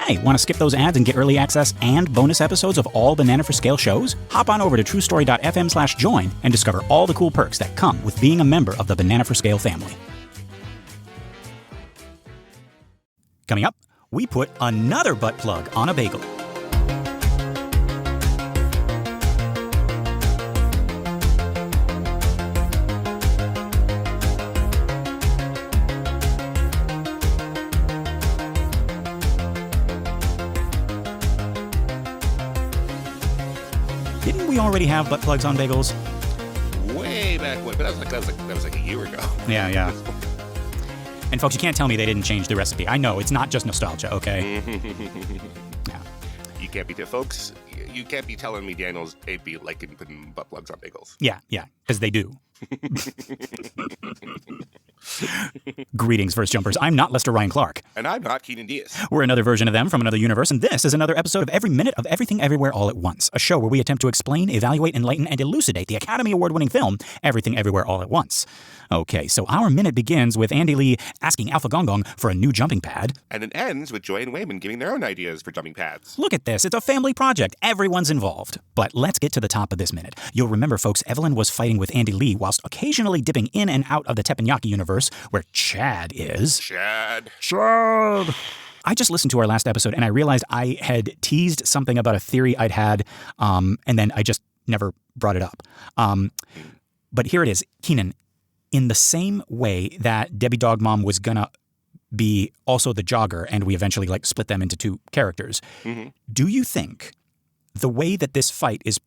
Hey, want to skip those ads and get early access and bonus episodes of all Banana for Scale shows? Hop on over to truestory.fm/join and discover all the cool perks that come with being a member of the Banana for Scale family. Coming up, we put another butt plug on a bagel. Didn't we already have butt plugs on bagels? Way back when, but that was like a year ago. Yeah. And folks, you can't tell me they didn't change the recipe. I know, it's not just nostalgia, okay? Yeah. You can't be, folks, you can't be telling me Daniel's ain't be liking putting butt plugs on bagels. Yeah, because they do. Greetings, First Jumpers. I'm not Lester Ryan Clark. And I'm not Keenan Diaz. We're another version of them from another universe, and this is another episode of Every Minute of Everything Everywhere All at Once, a show where we attempt to explain, evaluate, enlighten, and elucidate the Academy Award-winning film Everything Everywhere All at Once. Okay, so our minute begins with Andy Lee asking Alpha Gong Gong for a new jumping pad. And it ends with Joy and Waymond giving their own ideas for jumping pads. Look at this. It's a family project. Everyone's involved. But let's get to the top of this minute. You'll remember, folks, Evelyn was fighting with Andy Lee whilst occasionally dipping in and out of the teppanyaki universe where Chad is. Chad. I just listened to our last episode and I realized I had teased something about a theory I'd had, and then I just never brought it up. But here it is. Keenan, in the same way that Debbie Dog Mom was gonna be also the jogger and we eventually split them into two characters, do you think the way that this fight is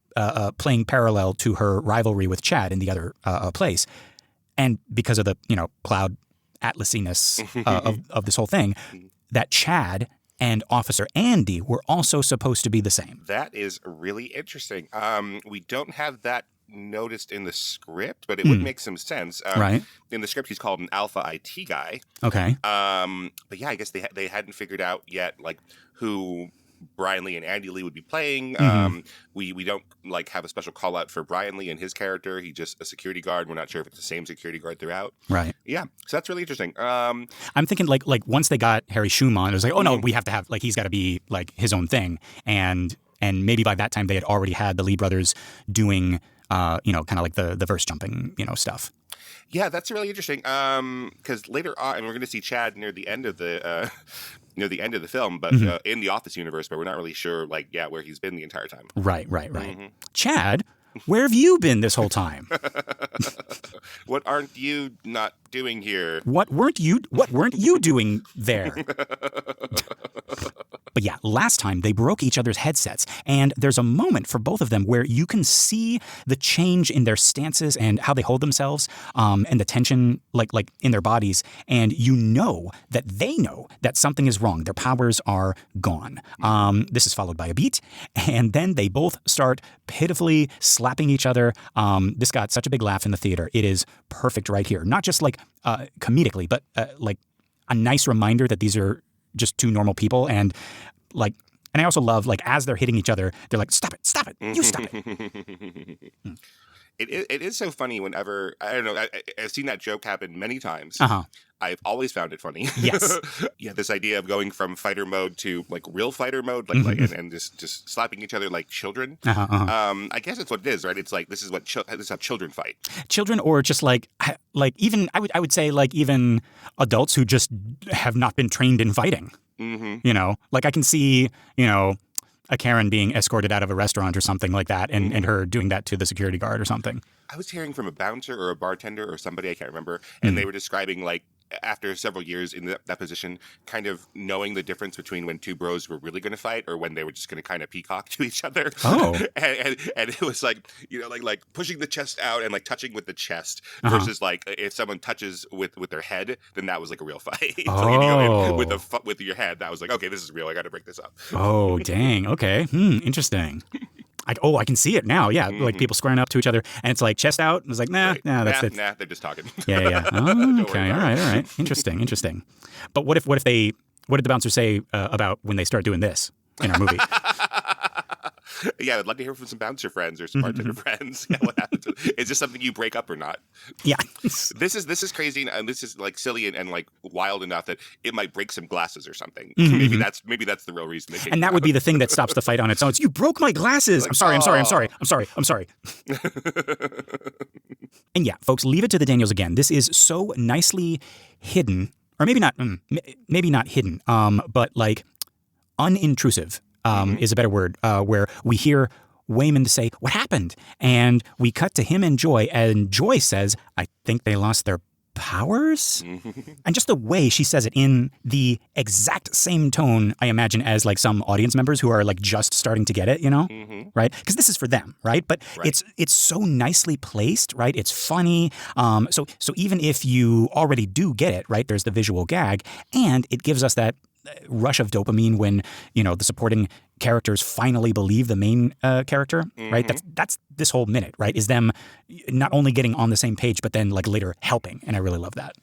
playing parallel to her rivalry with Chad in the other place, and because of the cloud atlasiness of this whole thing, that Chad and Officer Andy were also supposed to be the same? That is really interesting. We don't have that noticed in the script, but it would make some sense. Right. In the script, he's called an Alpha IT guy. Okay. But yeah, I guess they hadn't figured out yet who Brian Lee and Andy Lee would be playing. We don't have a special call out for Brian Lee and his character. He's just a security guard. We're not sure if it's the same security guard throughout. Right. Yeah. So that's really interesting. I'm thinking like once they got Harry Schumann, it was like, oh no, we have to have he's got to be his own thing. And maybe by that time they had already had the Lee brothers doing kind of the verse jumping, stuff. Yeah, that's really interesting. Because later on, and we're going to see Chad near the end of the film, but in the Office universe, but we're not really sure, where he's been the entire time. Right. Chad, where have you been this whole time? What aren't you not doing here? What weren't you doing there? But yeah, last time they broke each other's headsets, and there's a moment for both of them where you can see the change in their stances and how they hold themselves, and the tension like in their bodies, and you know that they know that something is wrong. Their powers are gone. This is followed by a beat, and then they both start pitifully slapping each other. This got such a big laugh in the theater. It is perfect right here. Not just comedically, but a nice reminder that these are just two normal people, and I also love as they're hitting each other, they're like, stop it, you stop it. It is so funny whenever, I don't know, I've seen that joke happen many times. I've always found it funny. Yes. Yeah, this idea of going from fighter mode to real fighter mode, and just slapping each other like children. I guess it's what it is, right? It's this is how children fight. Children, or just even I would say even adults who just have not been trained in fighting. I can see a Karen being escorted out of a restaurant or something like that, and her doing that to the security guard or something. I was hearing from a bouncer or a bartender or somebody, I can't remember, and they were describing after several years in that position, kind of knowing the difference between when two bros were really going to fight or when they were just going to kind of peacock to each other. Oh. and it was pushing the chest out and touching with the chest versus if someone touches with their head, then that was a real fight. Oh. With your head, that was okay, this is real. I got to break this up. Oh, dang. Okay. Interesting. I can see it now. Yeah, people squaring up to each other, and it's chest out. It's nah, that's it. Nah, they're just talking. Yeah. Oh, okay, all right. Interesting. But what did the bouncer say about when they start doing this in our movie? Yeah, I'd like to hear from some bouncer friends or some bartender friends. Yeah, what happened? Is this something you break up or not? Yeah. This is crazy, and this is like silly and like wild enough that it might break some glasses or something. Maybe that's the real reason. And that would be the thing that stops the fight on its own. It's, you broke my glasses. Like, I'm sorry. And yeah, folks, leave it to the Daniels again. This is so nicely hidden, or maybe not hidden, but like unintrusive is a better word, where we hear Waymond say, "What happened?" And we cut to him and Joy says, "I think they lost their powers?" And just the way she says it in the exact same tone, I imagine, as like some audience members who are like just starting to get it, right? Because this is for them, right? But it's so nicely placed, right? It's funny. So even if you already do get it, right? There's the visual gag, and it gives us that rush of dopamine when the supporting characters finally believe the main character, right? That's this whole minute, right? Is them not only getting on the same page, but then like later helping, and I really love that.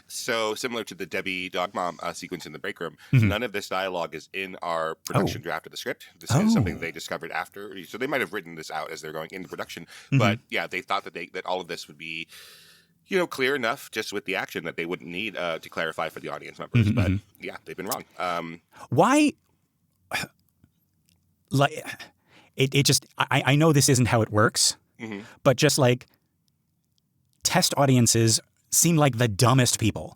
So similar to the Debbie Dog Mom sequence in the break room, none of this dialogue is in our production draft of the script. This is something they discovered after, so they might have written this out as they're going into production. But yeah, they thought that all of this would be clear enough just with the action that they wouldn't need to clarify for the audience members. But yeah, they've been wrong. Why? Like, it just, I know this isn't how it works, but just like test audiences seem like the dumbest people.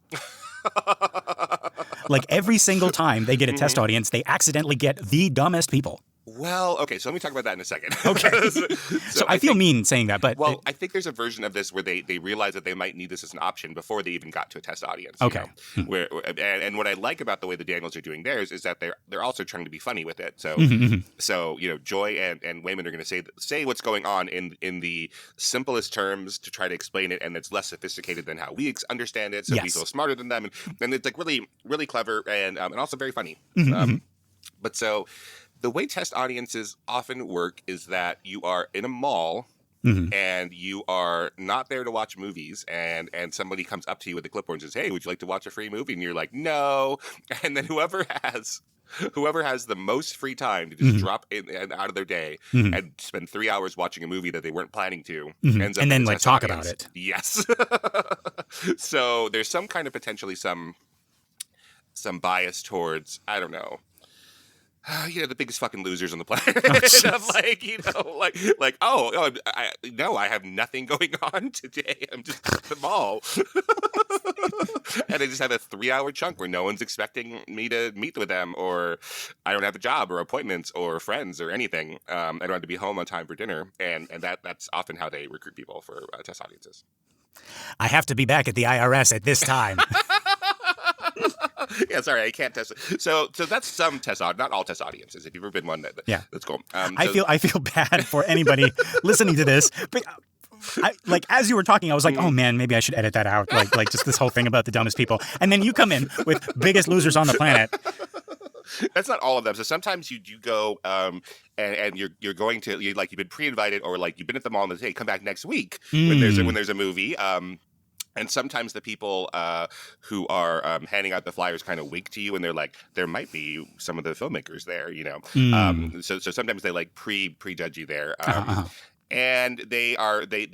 Like every single time they get a test audience, they accidentally get the dumbest people. Well, okay, so let me talk about that in a second. Okay. So I feel mean saying that, but... Well, I think there's a version of this where they realize that they might need this as an option before they even got to a test audience. Okay. And what I like about the way the Daniels are doing theirs is that they're also trying to be funny with it. So, Joy and Waymond are going to say what's going on in the simplest terms to try to explain it, and it's less sophisticated than how we understand it, so we feel smarter than them. And it's like really, really clever and also very funny. But so... The way test audiences often work is that you are in a mall and you are not there to watch movies, and somebody comes up to you with a clipboard and says, "Hey, would you like to watch a free movie?" And you're like, "No." And then whoever has the most free time to just drop in and out of their day and spend 3 hours watching a movie that they weren't planning to ends up and then in like talk about it. Yes. So there's some kind of potentially some bias towards, I don't know, the biggest fucking losers on the planet. I have nothing going on today. I'm just at the mall. And I just have a 3-hour chunk where no one's expecting me to meet with them, or I don't have a job or appointments or friends or anything. I don't have to be home on time for dinner. And that's often how they recruit people for test audiences. I have to be back at the IRS at this time. Yeah, sorry, I can't test it. So that's some test audience, not all test audiences. If you've ever been one, that's cool. I feel bad for anybody listening to this, but as you were talking, I was like, oh man, maybe I should edit that out. Like just this whole thing about the dumbest people, and then you come in with biggest losers on the planet. That's not all of them. So sometimes you do go and you're going to you've been pre-invited, or like you've been at the mall and they say, hey, come back next week when there's a movie. And sometimes the people who are handing out the flyers kind of wink to you, and they're like, there might be some of the filmmakers there, So sometimes they like prejudge you there. And they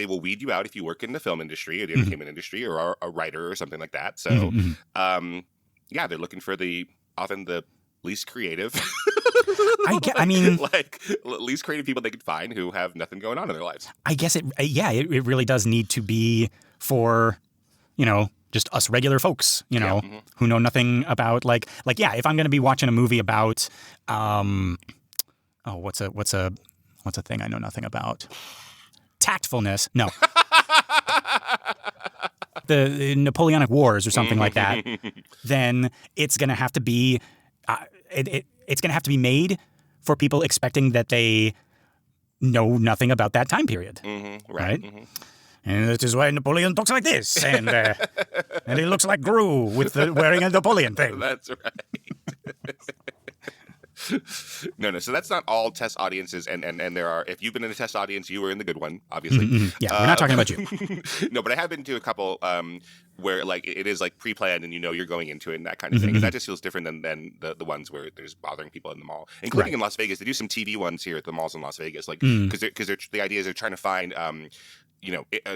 will weed you out if you work in the film industry or the entertainment industry or are a writer or something like that. So they're looking for often the least creative. Least creative people they could find who have nothing going on in their lives. I guess it really does need to be for, just us regular folks, who know nothing about if I'm going to be watching a movie about, what's a thing I know nothing about? Tactfulness. No. The Napoleonic Wars or something like that. Then it's going to have to be, it's going to have to be made for people expecting that they know nothing about that time period. Right? And that is why Napoleon talks like this, and he looks like Gru with wearing a Napoleon thing. That's right. No. So that's not all test audiences, and there are. If you've been in a test audience, you were in the good one, obviously. Yeah, we're not talking about you. No, but I have been to a couple where like it is like pre-planned, and you're going into it and that kind of thing. And that just feels different than the ones where there's bothering people in the mall, including in Las Vegas. They do some TV ones here at the malls in Las Vegas, like because the idea is they're trying to find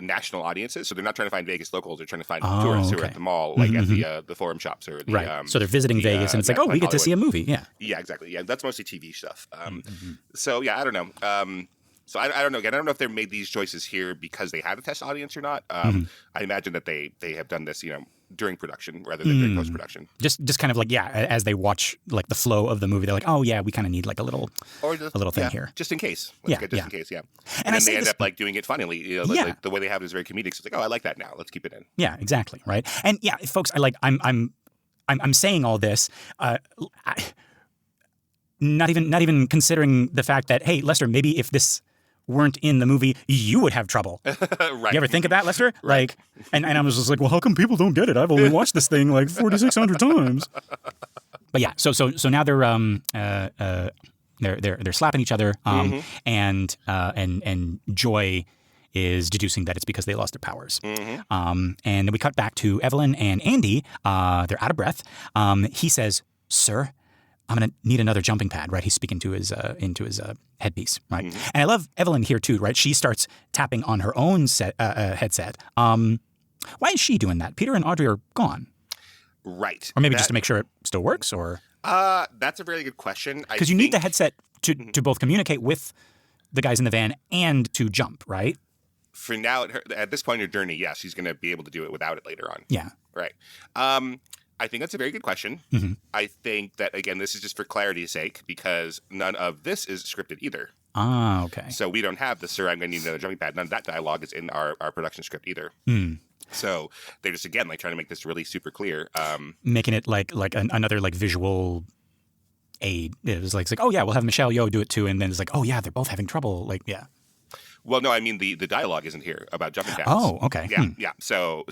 national audiences. So they're not trying to find Vegas locals. They're trying to find tourists who are at the mall, like at the forum shops or the, so they're visiting Vegas, and it's like, oh, we get to see a movie. Yeah, exactly. Yeah, that's mostly TV stuff. So yeah, I don't know. So I don't know. Again, I don't know if they made these choices here because they had a test audience or not. I imagine that they have done this, during production rather than during post-production. Just kind of like, as they watch like the flow of the movie, they're like, oh yeah, we kind of need like a little thing here, just in case. Just in case. Yeah. And then they end up like doing it funnily. Like the way they have it is very comedic. So it's like, oh, I like that now. Let's keep it in. Yeah, exactly. Right. And yeah, folks, I'm saying all this. Not even considering the fact that, hey, Lester, maybe if this weren't in the movie, you would have trouble. Right. You ever think of that, Lester? Right. Like, and I was just like, well, how come people don't get it? I've only watched this thing like 4,600 times. But yeah, so now they're slapping each other, and Joy is deducing that it's because they lost their powers. And then we cut back to Evelyn and Andy. They're out of breath. He says, "Sir, I'm going to need another jumping pad," right? He's speaking to his headpiece, right? And I love Evelyn here too, right? She starts tapping on her own headset. Why is she doing that? Peter and Audrey are gone. Right. Or maybe just to make sure it still works, or? That's a really good question. Because you need the headset to both communicate with the guys in the van and to jump, right? For now, at this point in her journey, yes, she's going to be able to do it without it later on. Yeah. Right. I think that's a very good question. I think that, again, this is just for clarity's sake because none of this is scripted either. Ah, okay. So we don't have the "Sir, I'm going to need another jumping pad." None of that dialogue is in our production script either. So they're just, again, like trying to make this really super clear. Making it like another like visual aid. It was like, oh yeah, we'll have Michelle Yeoh do it too. And then it's like, oh yeah, they're both having trouble. Like, yeah. Well, no, I mean the dialogue isn't here about jumping pads. Oh, okay. Yeah. So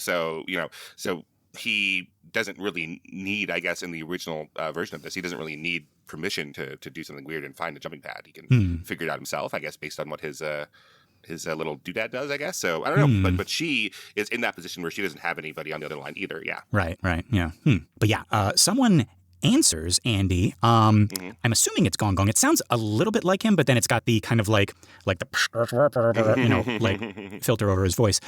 he doesn't really need, I guess, in the original version of this, he doesn't really need permission to do something weird and find a jumping pad. He can figure it out himself, I guess, based on what his little doodad does, I guess. So I don't know, but she is in that position where she doesn't have anybody on the other line either. Yeah. Right. Yeah. But yeah, someone answers Andy. I'm assuming it's Gong Gong. It sounds a little bit like him, but then it's got the kind of like the like filter over his voice.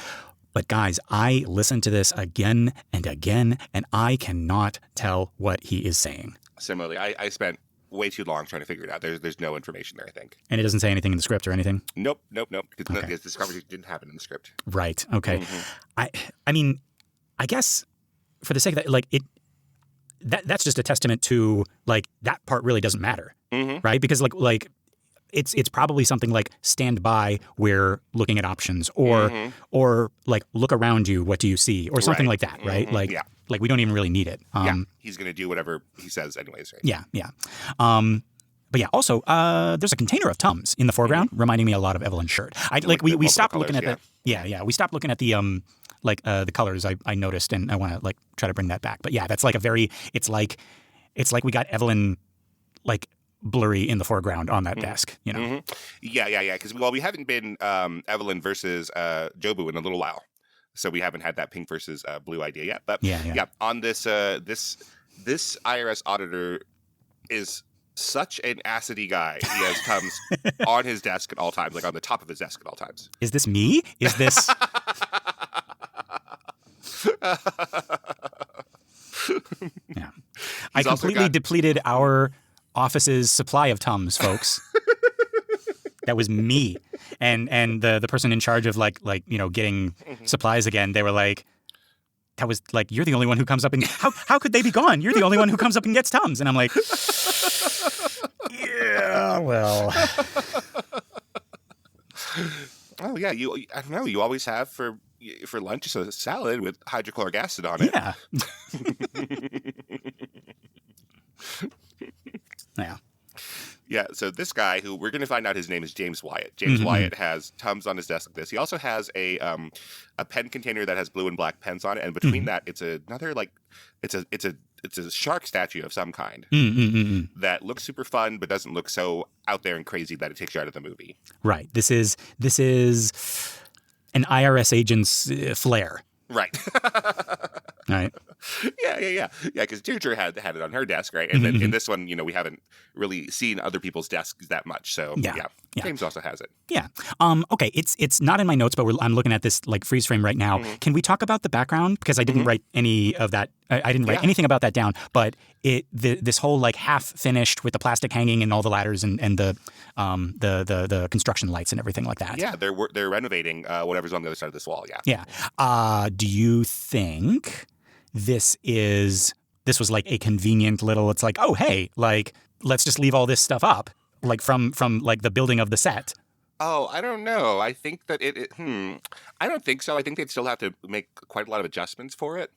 But guys, I listened to this again and again, and I cannot tell what he is saying. Similarly, I spent way too long trying to figure it out. There's no information there, I think. And it doesn't say anything in the script or anything? Nope. Because this conversation didn't happen in the script. Right. Okay. I mean, I guess for the sake of that, like that's just a testament to like that part really doesn't matter, right? Because like it's probably something like stand by, we're looking at options, or like look around you, what do you see, or something like that, right? Like we don't even really need it. He's going to do whatever he says anyways, right? Yeah. But yeah, also there's a container of Tums in the foreground, reminding me a lot of Evelyn's shirt. We stopped looking at we stopped looking at the colors I noticed, and I want to like try to bring that back. But yeah, that's like it's like we got Evelyn like blurry in the foreground on that desk, you know? Yeah. Because we haven't been Evelyn versus Jobu in a little while, so we haven't had that pink versus blue idea yet. But yeah. On this this IRS auditor is such an acidy guy. He has Tums on his desk at all times, like on the top of his desk at all times. Is this me? Is this? Yeah, I completely depleted our office's supply of Tums, folks. That was me, and the person in charge of like getting supplies again. They were like, that was like, you're the only one who comes up and how could they be gone? You're the only one who comes up and gets Tums, and I'm like, yeah, well. Oh yeah, I don't know. You always have for lunch just a salad with hydrochloric acid on it. Yeah. Yeah. Yeah, so this guy, who we're going to find out his name is James Wyatt. James Wyatt has Tums on his desk like this. He also has a pen container that has blue and black pens on it, and between that, it's another like it's a it's a shark statue of some kind that looks super fun, but doesn't look so out there and crazy that it takes you out of the movie. Right. This is an IRS agent's flair. Right. Right. Yeah. Because Deirdre had it on her desk, right? And then in this one, we haven't really seen other people's desks that much. So yeah. James also has it. Yeah. Okay. It's not in my notes, but I'm looking at this like freeze frame right now. Can we talk about the background? Because I didn't write any of that. I didn't write anything about that down. But this whole like half finished with the plastic hanging and all the ladders and the construction lights and everything like that. Yeah. They're renovating whatever's on the other side of this wall. Yeah. Yeah. Do you think this was like a convenient little? It's like, oh hey, like let's just leave all this stuff up. Like from like the building of the set. Oh, I don't know. I think that I don't think so. I think they'd still have to make quite a lot of adjustments for it.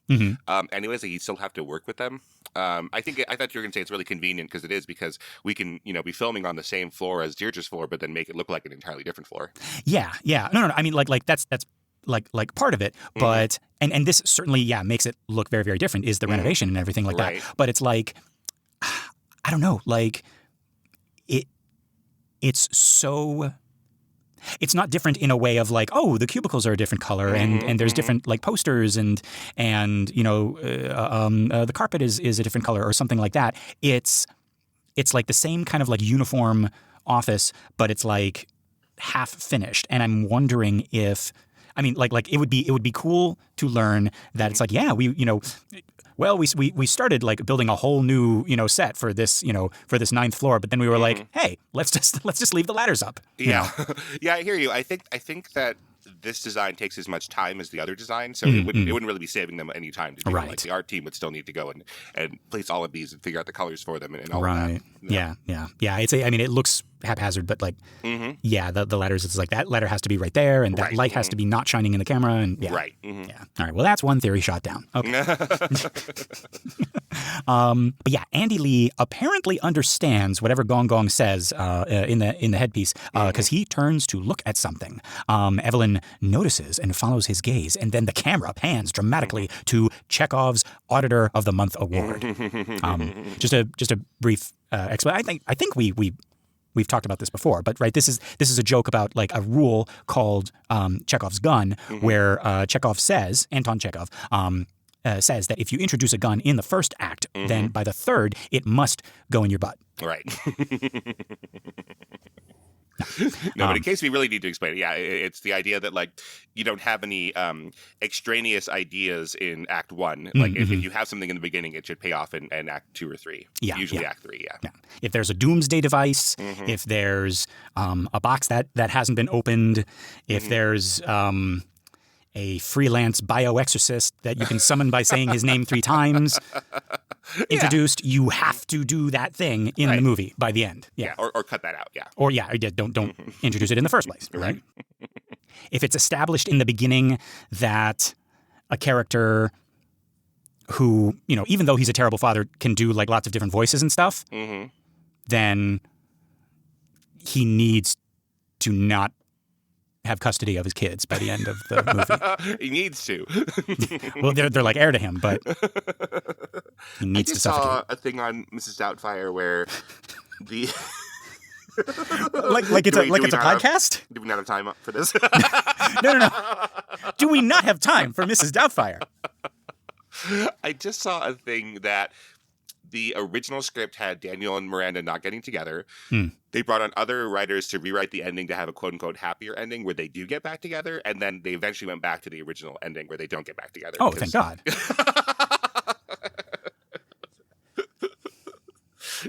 Anyways, you still have to work with them. I thought you were going to say it's really convenient because we can, be filming on the same floor as Deirdre's floor, but then make it look like an entirely different floor. Yeah. No. I mean, like that's like part of it, but and this certainly makes it look very, very different. Is the renovation and everything like that? But it's like, I don't know, like it's not different in a way of like, oh, the cubicles are a different color and there's different like posters and the carpet is a different color or something like that. It's like the same kind of like uniform office, but it's like half finished. And I'm wondering if, I mean, like it would be cool to learn that it's like, yeah, we started like building a whole new, set for this, for this 9th floor. But then we were like, hey, let's just leave the ladders up. Yeah. Yeah, I hear you. I think that this design takes as much time as the other design. So it wouldn't really be saving them any time to do it. Like the art team would still need to go and place all of these and figure out the colors for them and all of that. Yeah. It looks haphazard, but like, the letters, it's like that letter has to be right there and that light has to be not shining in the camera. And Right. Yeah. All right. Well, that's one theory shot down. Okay. But yeah, Andy Lee apparently understands whatever Gong Gong says in the headpiece because he turns to look at something. Evelyn notices and follows his gaze, and then the camera pans dramatically to Chekhov's Auditor of the Month award. Just a brief explanation. I think we've talked about this before, but right, this is a joke about like a rule called Chekhov's gun, where Anton Chekhov says that if you introduce a gun in the first act, then by the third it must go in your butt. Right. No, but in case we really need to explain it, it's the idea that like you don't have any extraneous ideas in Act 1. Like if you have something in the beginning, it should pay off in Act 2 or 3. Usually Act 3. Yeah. If there's a doomsday device, if there's a box that hasn't been opened, if there's a freelance bioexorcist that you can summon by saying his name 3 times introduced, you have to do that thing in the movie by the end. Yeah. Or cut that out. Yeah. Or don't introduce it in the first place. Right. If it's established in the beginning that a character who, even though he's a terrible father, can do like lots of different voices and stuff, then he needs to not have custody of his kids by the end of the movie. He needs to. Well, they're like heir to him, but he needs to suffocate. I just saw a thing on Mrs. Doubtfire where the like it's a podcast. Do we not have time for this? No. Do we not have time for Mrs. Doubtfire? I just saw a thing that the original script had Daniel and Miranda not getting together. They brought on other writers to rewrite the ending to have a quote-unquote happier ending where they do get back together, and then they eventually went back to the original ending where they don't get back together. Oh, thank God.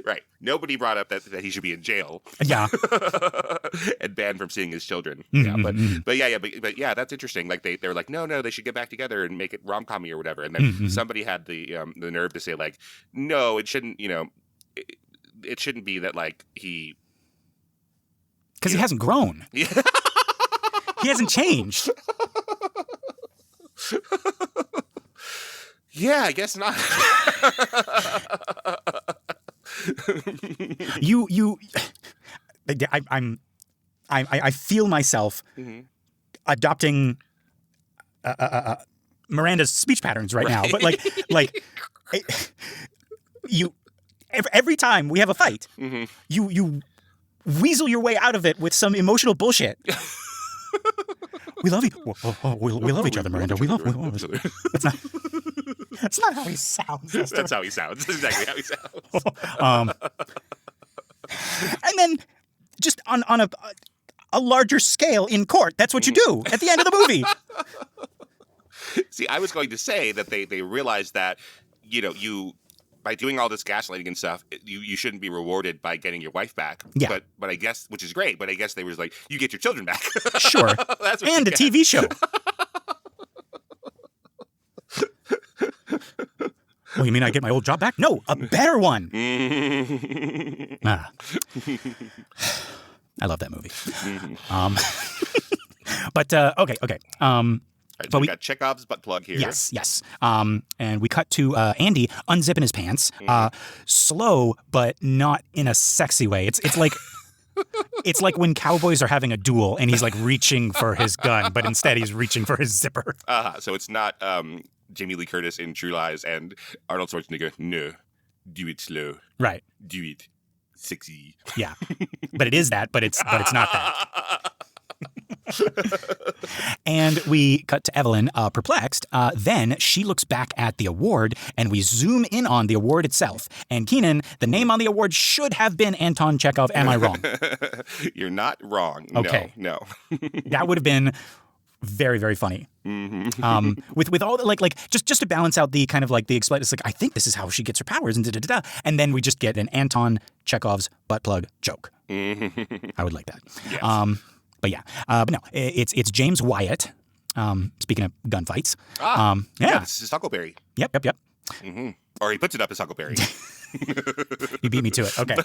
Right. Nobody brought up that he should be in jail. Yeah. And banned from seeing his children. But yeah, that's interesting. Like they were like, no, they should get back together and make it rom-com-y or whatever. And then somebody had the nerve to say like, no, it shouldn't, it shouldn't be that like he. Because he hasn't grown. He hasn't changed. Yeah, I guess not. I feel myself adopting Miranda's speech patterns right now, but like every time we have a fight, Mm-hmm. you weasel your way out of it with some emotional bullshit. We love you. We love each other, Miranda. We love each other. That's not how he sounds. That's how he sounds. That's exactly how he sounds. And then just on a larger scale in court, that's what you do at the end of the movie. See, I was going to say that they realized that, you by doing all this gaslighting and stuff, you shouldn't be rewarded by getting your wife back. Yeah. But I guess, which is great, but I guess they were like, you get your children back. Sure. That's what And a TV show. Well, you mean I get my old job back? No, a better one. I love that movie. But okay. Right, so But we got Chekhov's butt plug here. Yes. And we cut to Andy unzipping his pants, slow but not in a sexy way. It's like it's like when cowboys are having a duel and he's like reaching for his gun, but instead he's reaching for his zipper. So it's not Jamie Lee Curtis in True Lies and Arnold Schwarzenegger. No, do it slow. Right. Do it sexy. Yeah. But it is that, but it's not that. And we cut to Evelyn, perplexed. Then she looks back at the award, and we zoom in on the award itself. And Keenan, the name on the award should have been Anton Chekhov. Am I wrong? You're not wrong. Okay. No. That would have been very, very funny. Mm-hmm. With all the, like just to balance out the kind of like the explain. It's like, I think this is how she gets her powers, and da-da-da-da. And then we just get an Anton Chekhov's butt plug joke. Mm-hmm. I would like that. Yes. But yeah, but no, it's James Wyatt. Speaking of gunfights, yeah, this is Huckleberry. Yep. Mm-hmm. Or he puts it up as Huckleberry. You beat me to it. Okay.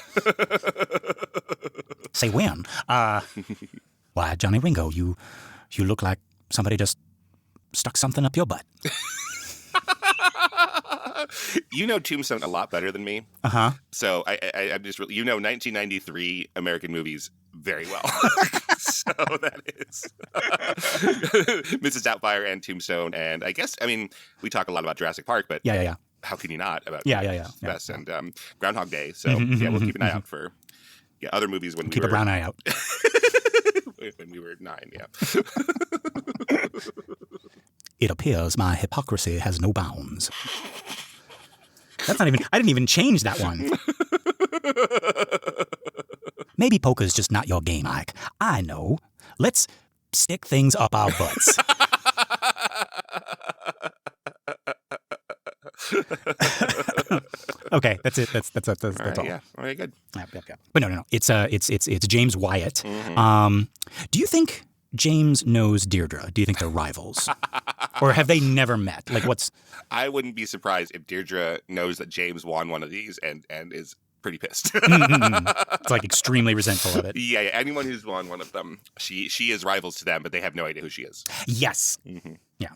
Say when? Why, Johnny Ringo, you look like somebody just stuck something up your butt. You know Tombstone a lot better than me. Uh-huh. So I'm just really, 1993 American movies very well. So that is Mrs. Doubtfire and Tombstone. And I guess, we talk a lot about Jurassic Park, but Yeah. how can you not about Yeah. Best and Groundhog Day. So we'll keep an eye out for other movies when Keep a brown eye out. when we were 9, yeah. It appears my hypocrisy has no bounds. That's not even, I didn't even change that one. Maybe poker's just not your game, Ike. I know. Let's stick things up our butts. Okay, that's it. That's all. Yeah. All right, good. Yep. But no. It's James Wyatt. Mm-hmm. Do you think James knows Deirdre? Do you think they're rivals? Or have they never met? Like, what's... I wouldn't be surprised if Deirdre knows that James won one of these and is pretty pissed. It's like extremely resentful of it. Yeah, anyone who's won one of them, she is rivals to them, but they have no idea who she is. Yes. Mm-hmm. Yeah.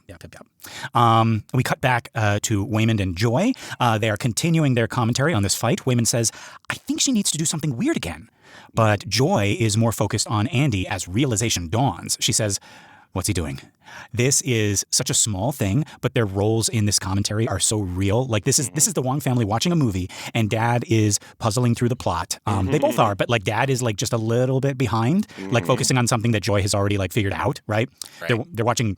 We cut back to Waymond and Joy. They are continuing their commentary on this fight. Waymond says, I think she needs to do something weird again. But Joy is more focused on Andy as realization dawns. She says, what's he doing? This is such a small thing, but their roles in this commentary are so real. Like this is the Wong family watching a movie, and Dad is puzzling through the plot. They both are, but like Dad is like just a little bit behind, like focusing on something that Joy has already like figured out. Right? They're watching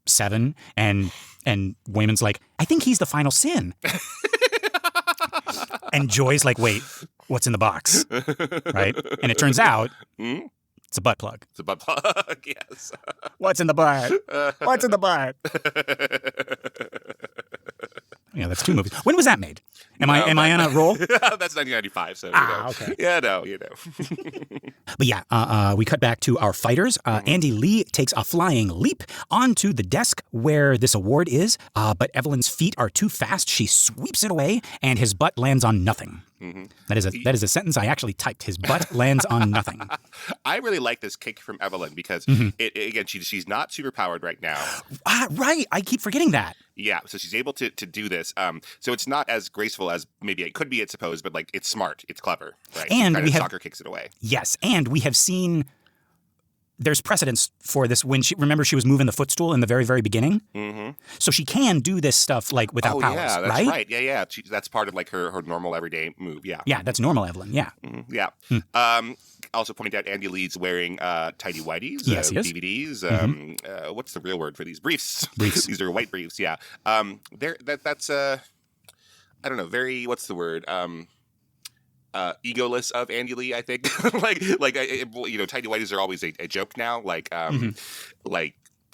Seven, and Waymond's like, I think he's the final sin. And Joy's like, wait, what's in the box? Right? And it turns out it's a butt plug. It's a butt plug, yes. What's in the butt? What's in the butt? Yeah, that's 2 movies. When was that made? Am I on a roll? That's 1995, so okay. Yeah, no. But yeah, we cut back to our fighters. Andy Lee takes a flying leap onto the desk where this award is, but Evelyn's feet are too fast. She sweeps it away, and his butt lands on nothing. Mm-hmm. That is a sentence I actually typed. His butt lands on nothing. I really like this kick from Evelyn because, again, she's not super powered right now. Right. I keep forgetting that. Yeah, so she's able to do this. So it's not as graceful as maybe it could be, it's supposed, but like it's smart, it's clever, right? And soccer kicks it away. Yes, and we have seen there's precedence for this when remember she was moving the footstool in the very, very beginning? Mm-hmm. So she can do this stuff like without powers, yeah, that's right? right. Yeah. That's part of like her normal everyday move. Yeah. Yeah, that's normal, Evelyn. Yeah. Mm-hmm. Yeah. Also point out Andy Lee's wearing tighty-whities, Yes, he is. DVDs. What's the real word for these? Briefs. These are white briefs. Yeah. That's I don't know. Very. What's the word? Egoless of Andy Lee, I think. Tighty-whities are always a joke now. Like I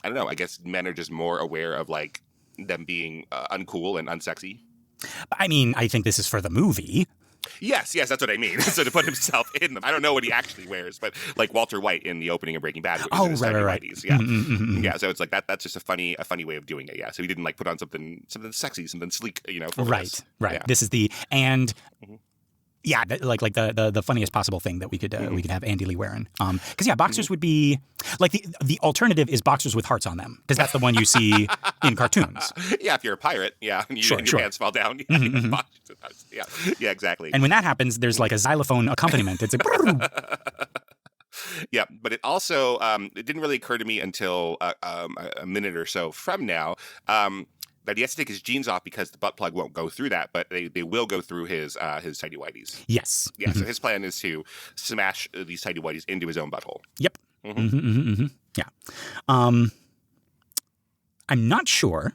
don't know. I guess men are just more aware of like them being uncool and unsexy. I mean, I think this is for the movie. Yes, that's what I mean. So to put himself in them. I don't know what he actually wears, but like Walter White in the opening of Breaking Bad. Right. Yeah. Yeah, so it's like that's just a funny way of doing it. Yeah. So he didn't like put on something sexy, something sleek, for Right. this. Right. Yeah. This is the yeah, like the funniest possible thing that we could have Andy Lee wearing. Because boxers would be like the alternative is boxers with hearts on them, because that's the one you see in cartoons. Yeah, if you're a pirate, and your pants fall down. Yeah, exactly. And when that happens, there's like a xylophone accompaniment. It's like yeah, but it also it didn't really occur to me until a minute or so from now. That he has to take his jeans off because the butt plug won't go through that, but they will go through his tighty-whities. Yes. Yeah, so his plan is to smash these tighty-whities into his own butthole. Yep. Yeah. I'm not sure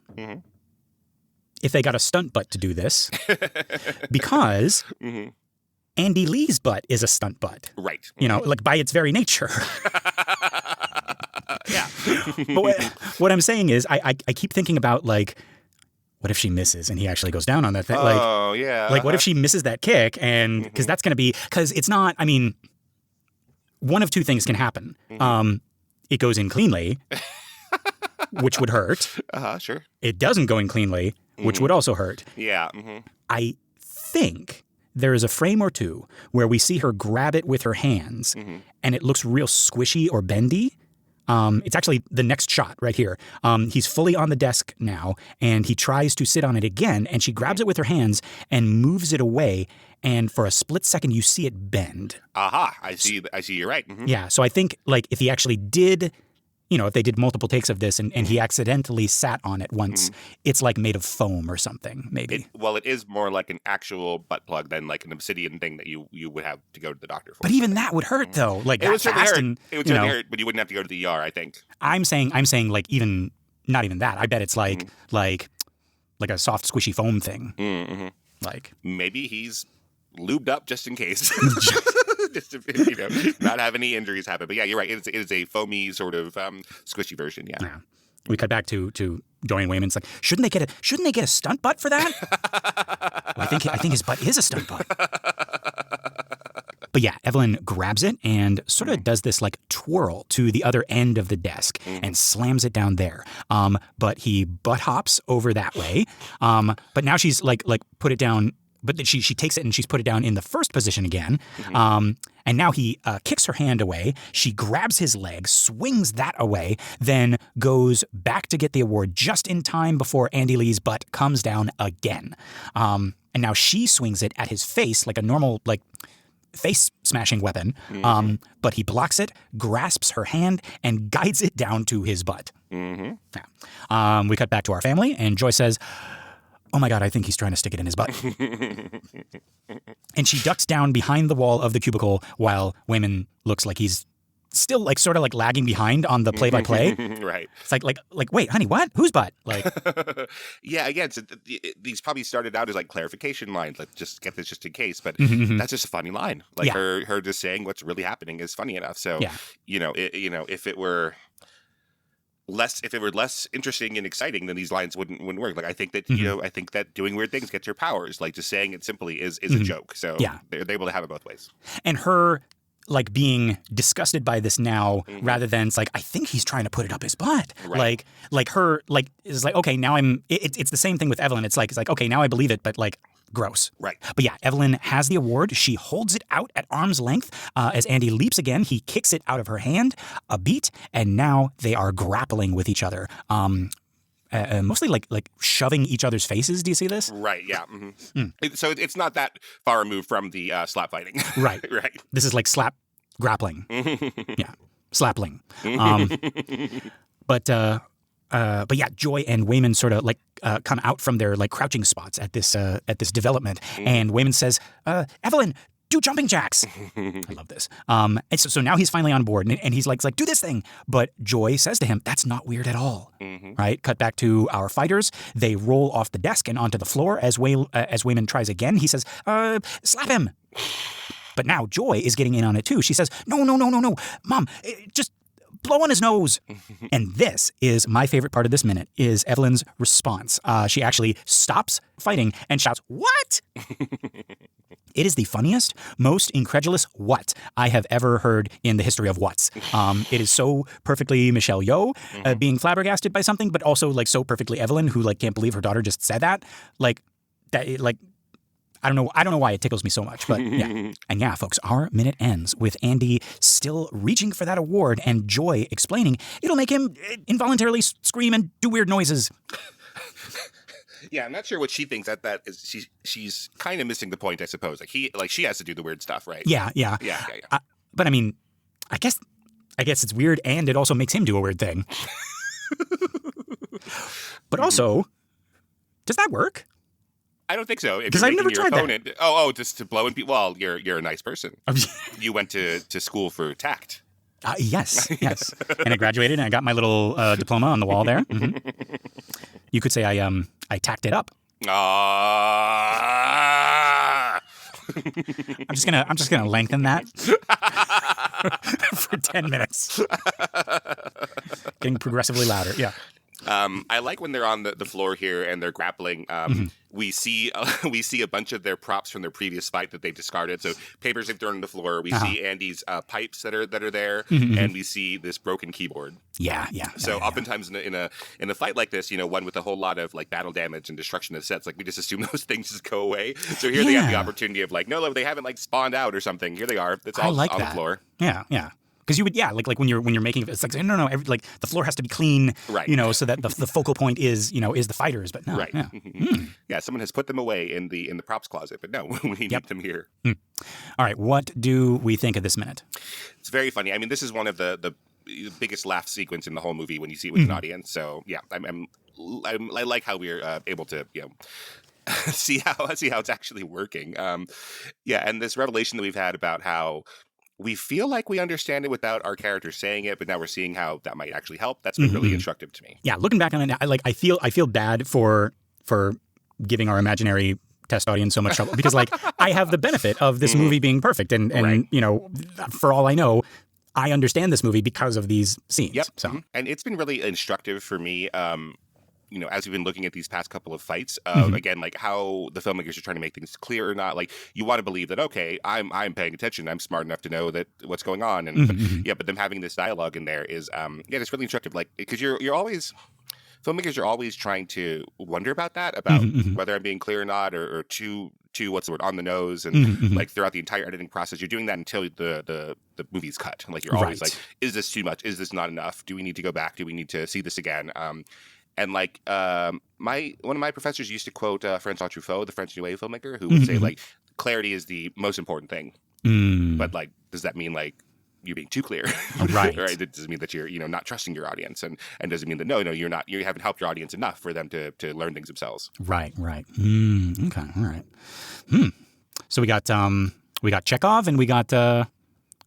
if they got a stunt butt to do this because Andy Lee's butt is a stunt butt. Right. Like by its very nature. Yeah. But what I'm saying is I keep thinking about like, what if she misses and he actually goes down on that thing? Like, oh, yeah. Like, what if she misses that kick? And because that's going to be, because it's not, I mean, one of two things can happen. It goes in cleanly, which would hurt. Sure. It doesn't go in cleanly, which would also hurt. Yeah. I think there is a frame or two where we see her grab it with her hands and it looks real squishy or bendy. It's actually the next shot right here. He's fully on the desk now, and he tries to sit on it again, and she grabs it with her hands and moves it away, and for a split second, you see it bend. Aha, I see you're right. Yeah, so I think, like, if he actually did, if they did multiple takes of this and he accidentally sat on it once, it's like made of foam or something, maybe. It is more like an actual butt plug than like an obsidian thing that you would have to go to the doctor for. But even that would hurt, though. Like, it would certainly fast hurt. and, it would certainly hurt, but you wouldn't have to go to the ER, I think. I'm saying like even, not even that. I bet it's like a soft, squishy foam thing. Like maybe he's lubed up just in case. Just to, not have any injuries happen. But yeah, you're right. It is a foamy sort of squishy version. Yeah. We cut back to Dorian Waymond's like, shouldn't they get a stunt butt for that? Well, I think his butt is a stunt butt. But yeah, Evelyn grabs it and sort of does this like twirl to the other end of the desk and slams it down there. But he butt hops over that way. But now she's like put it down. But she takes it and she's put it down in the first position again. And now he kicks her hand away. She grabs his leg, swings that away, then goes back to get the award just in time before Andy Lee's butt comes down again. And now she swings it at his face like a normal face smashing weapon. But he blocks it, grasps her hand, and guides it down to his butt. We cut back to our family, and Joy says, "Oh my God, I think he's trying to stick it in his butt." And she ducks down behind the wall of the cubicle while Waymond looks like he's still like sort of like lagging behind on the play-by-play. Right. It's like, wait, honey, what? Whose butt? Like, yeah, again, so these probably started out as like clarification lines. Like, just get this just in case. But that's just a funny line. Like her just saying what's really happening is funny enough. So, if it were less interesting and exciting, then these lines wouldn't work. Like I think that I think that doing weird things gets your powers. Like just saying it simply is a joke. So they're able to have it both ways. And her like being disgusted by this now rather than it's like I think he's trying to put it up his butt. Right. Like her like is like okay now it's the same thing with Evelyn. It's like okay now I believe it, but like gross. Right. But yeah, Evelyn has the award. She holds it out at arm's length. As Andy leaps again, he kicks it out of her hand a beat, and now they are grappling with each other. Mostly like shoving each other's faces. Do you see this? Right, yeah. So it's not that far removed from the slap fighting. Right. Right. This is like slap grappling. Yeah. slapling. But yeah, Joy and Waymond sort of like come out from their like crouching spots at this development, and Waymond says, "Evelyn, do jumping jacks." I love this. And so now he's finally on board, and he's like, do this thing. But Joy says to him, "That's not weird at all." Right? Cut back to our fighters. They roll off the desk and onto the floor as Waymond tries again. He says, "Slap him." But now Joy is getting in on it too. She says, "No, Mom, just blow on his nose." And this is my favorite part of this minute, is Evelyn's response. She actually stops fighting and shouts, "What?" It is the funniest, most incredulous what I have ever heard in the history of whats. It is so perfectly Michelle Yeoh being flabbergasted by something, but also like so perfectly Evelyn, who like can't believe her daughter just said that. Like that, like I don't know why it tickles me so much, but yeah. And yeah, folks, our minute ends with Andy still reaching for that award and Joy explaining it'll make him involuntarily scream and do weird noises. Yeah, I'm not sure what she thinks that is. She's kind of missing the point, I suppose. Like she has to do the weird stuff, right? Yeah. But I mean, I guess it's weird, and it also makes him do a weird thing. But also, does that work? I don't think so. Because I've never tried that. Oh, just to blow in people. Well, you're a nice person. You went to school for tact. Yes. And I graduated, and I got my little diploma on the wall there. Mm-hmm. You could say I tacked it up. I'm just gonna lengthen that for 10 minutes. Getting progressively louder. Yeah. I like when they're on the floor here and they're grappling. We see a bunch of their props from their previous fight that they discarded. So papers they've thrown on the floor. We see Andy's pipes that are there, and we see this broken keyboard. Yeah. So oftentimes in a fight like this, one with a whole lot of like battle damage and destruction of sets, like we just assume those things just go away. So here they have the opportunity of like, no, they haven't like spawned out or something. Here they are. It's all on the floor. Yeah. Because you would, like when you're making it's like no, like the floor has to be clean, right? So that the focal point is the fighters, but no, right? Yeah. Yeah, someone has put them away in the props closet, but no, we need them here. All right, what do we think of this minute? It's very funny. I mean, this is one of the biggest laugh sequence in the whole movie when you see it with an audience. So yeah, I like how we're able to see how it's actually working. And this revelation that we've had about how we feel like we understand it without our characters saying it, but now we're seeing how that might actually help. That's been really instructive to me. Yeah, looking back on it, I feel bad for giving our imaginary test audience so much trouble because like I have the benefit of this movie being perfect, and for all I know, I understand this movie because of these scenes. Yep. So and it's been really instructive for me. As we've been looking at these past couple of fights, again, like how the filmmakers are trying to make things clear or not. Like you want to believe that, okay, I'm paying attention. I'm smart enough to know that what's going on. And but them having this dialogue in there is, it's really instructive. Like, because you're always, filmmakers are always trying to wonder about that, about whether I'm being clear or not, or too what's the word, on the nose. And like throughout the entire editing process, you're doing that until the movie's cut. Like you're always like, is this too much? Is this not enough? Do we need to go back? Do we need to see this again? And like one of my professors used to quote François Truffaut, the French New Wave filmmaker, who would say like clarity is the most important thing. But like, does that mean like you're being too clear? Right. Right. Does it mean that you're not trusting your audience, and does it mean that no, you're not, you haven't helped your audience enough for them to learn things themselves? Right. Okay. All right. So we got Chekhov, and we got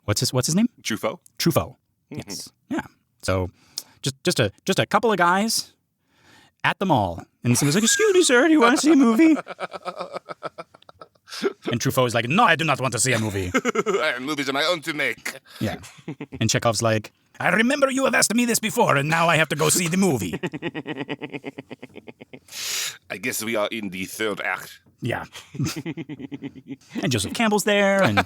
what's his name? Truffaut. Yes. Yeah. So just a couple of guys at the mall, and someone's like, "Excuse me, sir, do you want to see a movie?" And Truffaut is like, "No, I do not want to see a movie. Movies are my own to make." Yeah. And Chekhov's like, "I remember you have asked me this before, and now I have to go see the movie." I guess we are in the third act. Yeah. And Joseph Campbell's there, and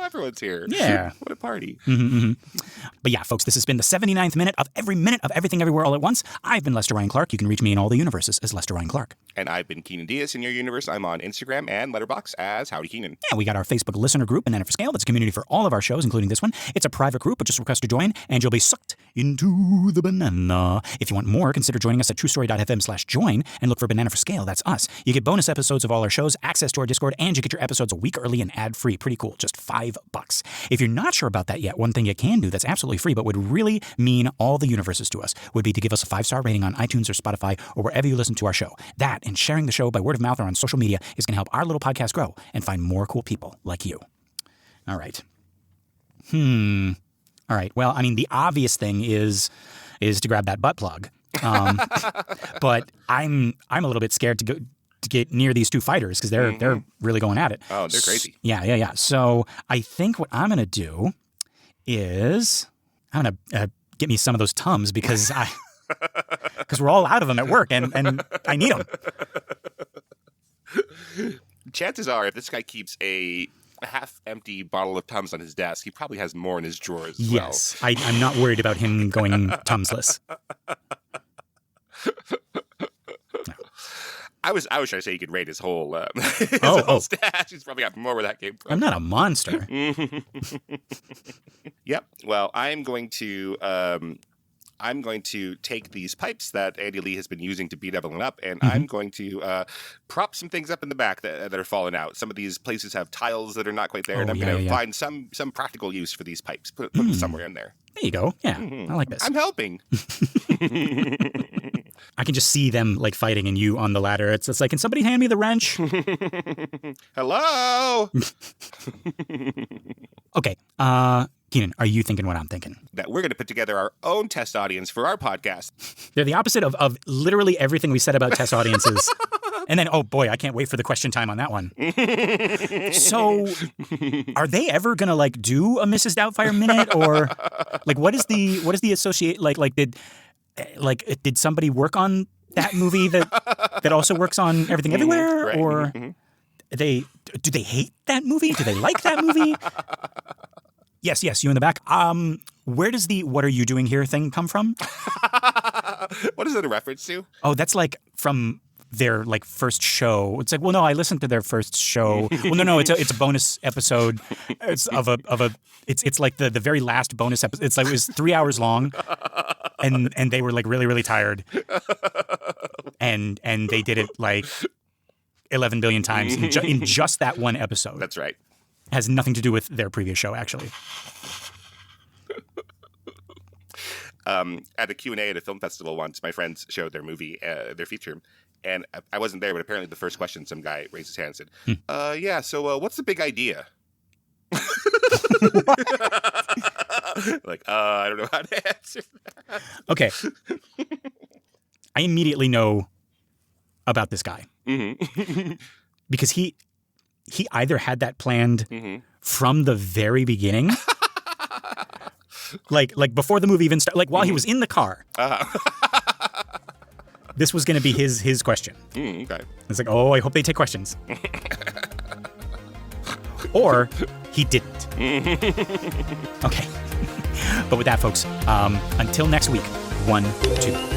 everyone's here. Yeah. What a party. But yeah, folks, this has been the 79th minute of Everything Everywhere All at Once. I've been Lester Ryan Clark. You can reach me in all the universes as Lester Ryan Clark. And I've been Keenan Diaz. In your universe, I'm on Instagram and Letterboxd as Howdy Keenan. Yeah, we got our Facebook listener group, Banana for Scale. That's a community for all of our shows, including this one. It's a private group, but just request to join. and you'll be sucked into the banana. If you want more, consider joining us at truestory.fm/join and look for Banana for Scale. That's us. You get bonus episodes of all our shows, access to our Discord, and you get your episodes a week early and ad-free. Pretty cool. Just $5. If you're not sure about that yet, one thing you can do that's absolutely free but would really mean all the universes to us would be to give us a 5-star rating on iTunes or Spotify or wherever you listen to our show. That and sharing the show by word of mouth or on social media is going to help our little podcast grow and find more cool people like you. All right. All right. Well, I mean, the obvious thing is to grab that butt plug. But I'm a little bit scared to get near these two fighters because they're really going at it. Oh, they're crazy. Yeah. So I think what I'm gonna do is I'm gonna get me some of those Tums because we're all out of them at work and I need them. Chances are, if this guy keeps a half-empty bottle of Tums on his desk, he probably has more in his drawers as well. Yes, I'm not worried about him going Tumsless. No. I was trying to say he could rate his whole whole stash. He's probably got more where that came from. I'm not a monster. Yep. Well, I'm going to take these pipes that Andy Lee has been using to beat Evelyn up, and I'm going to prop some things up in the back that are falling out. Some of these places have tiles that are not quite there, and I'm going to find some practical use for these pipes. Put them somewhere in there. There you go. Yeah, I like this. I'm helping. I can just see them like fighting and you on the ladder. It's like, can somebody hand me the wrench? Hello? Okay. Keenan, are you thinking what I'm thinking? That we're going to put together our own test audience for our podcast. They're the opposite of literally everything we said about test audiences. And then, oh boy, I can't wait for the question time on that one. So, are they ever gonna like do a Mrs. Doubtfire minute, or like what is the associate did somebody work on that movie that also works on Everything Everywhere, right. or do they hate that movie? Do they like that movie? Yes, you in the back. Where does the "What are you doing here" thing come from? What is it a reference to? Oh, that's like from their like first show. It's like, well, no, I listened to their first show. Well, no, it's a bonus episode. It's it's like the very last bonus episode. It's like it was 3 hours long, and they were like really tired, and they did it like 11 billion times in just that one episode. That's right. Has nothing to do with their previous show, actually. At a Q&A at a film festival once, my friends showed their movie, their feature, and I wasn't there, but apparently the first question, some guy raised his hand and said, yeah, so what's the big idea? Like, I don't know how to answer that. Okay. I immediately know about this guy. Because he either had that planned from the very beginning, like before the movie even started, like while he was in the car. This was going to be his question. Okay. It's like, oh, I hope they take questions. Or he didn't. Okay. But with that, folks, until next week, 1, 2.